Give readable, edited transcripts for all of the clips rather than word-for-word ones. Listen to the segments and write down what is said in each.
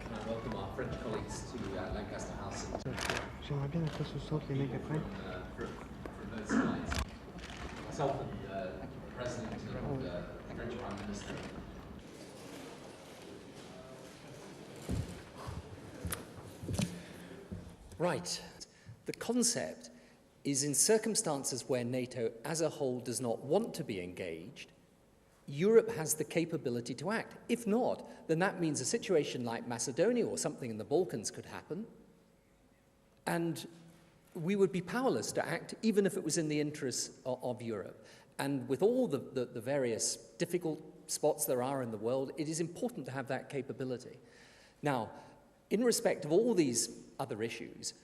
can I welcome our French colleagues to Lancaster House J'aimerais bien à quoi se sentent les mecs après. from both sides. Myself and the President and the French Prime Minister. Right. The concept is in circumstances where NATO as a whole does not want to be engaged, Europe has the capability to act. If not, then that means a situation like Macedonia or something in the Balkans could happen, and we would be powerless to act even if it was in the interests of Europe. And with all the various difficult spots there are in the world, it is important to have that capability. Now, in respect of all these other issues,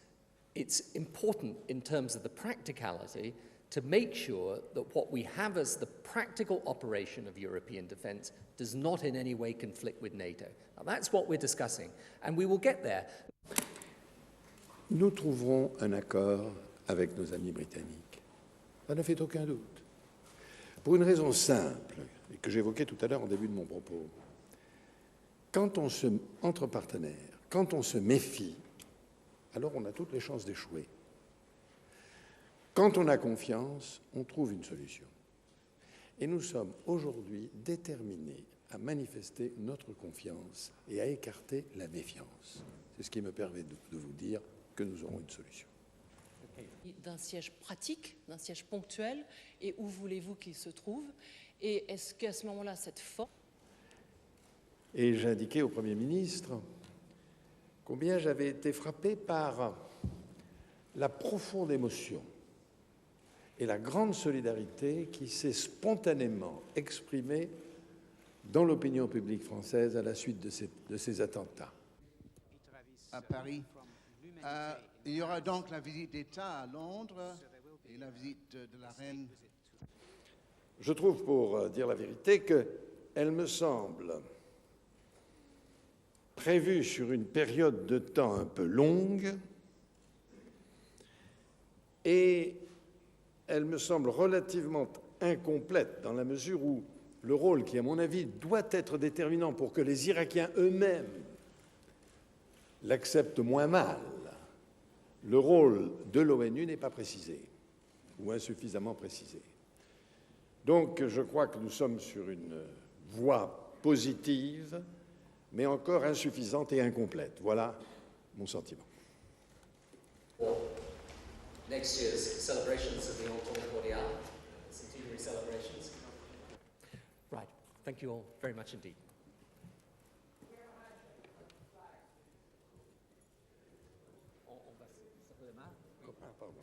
it's important in terms of the practicality to make sure that what we have as the practical operation of European defence does not in any way conflict with NATO. Now, that's what we're discussing, and we will get there. Nous trouverons un accord avec nos amis britanniques. Ça ne fait aucun doute. Pour une raison simple, et que j'évoquais tout à l'heure en début de mon propos. Entre partenaires, quand on se méfie, alors on a toutes les chances d'échouer. Quand on a confiance, on trouve une solution. Et nous sommes aujourd'hui déterminés à manifester notre confiance et à écarter la méfiance. C'est ce qui me permet de vous dire que nous aurons une solution. D'un siège pratique, d'un siège ponctuel, et où voulez-vous qu'il se trouve? Et est-ce qu'à ce moment-là, cette force... Et j'ai indiqué au Premier ministre combien j'avais été frappé par la profonde émotion et la grande solidarité qui s'est spontanément exprimée dans l'opinion publique française à la suite de ces attentats. À Paris. Il y aura donc la visite d'État à Londres et la visite de la reine. Je trouve, pour dire la vérité, qu'elle me semble prévue sur une période de temps un peu longue et elle me semble relativement incomplète dans la mesure où le rôle qui, à mon avis, doit être déterminant pour que les Irakiens eux-mêmes l'acceptent moins mal, le rôle de l'ONU n'est pas précisé ou insuffisamment précisé. Donc, je crois que nous sommes sur une voie positive, mais encore insuffisante et incomplète. Voilà mon sentiment. Next year's celebrations of the Entente Cordiale, centenary celebrations. Right. Thank you all very much indeed. Pardon.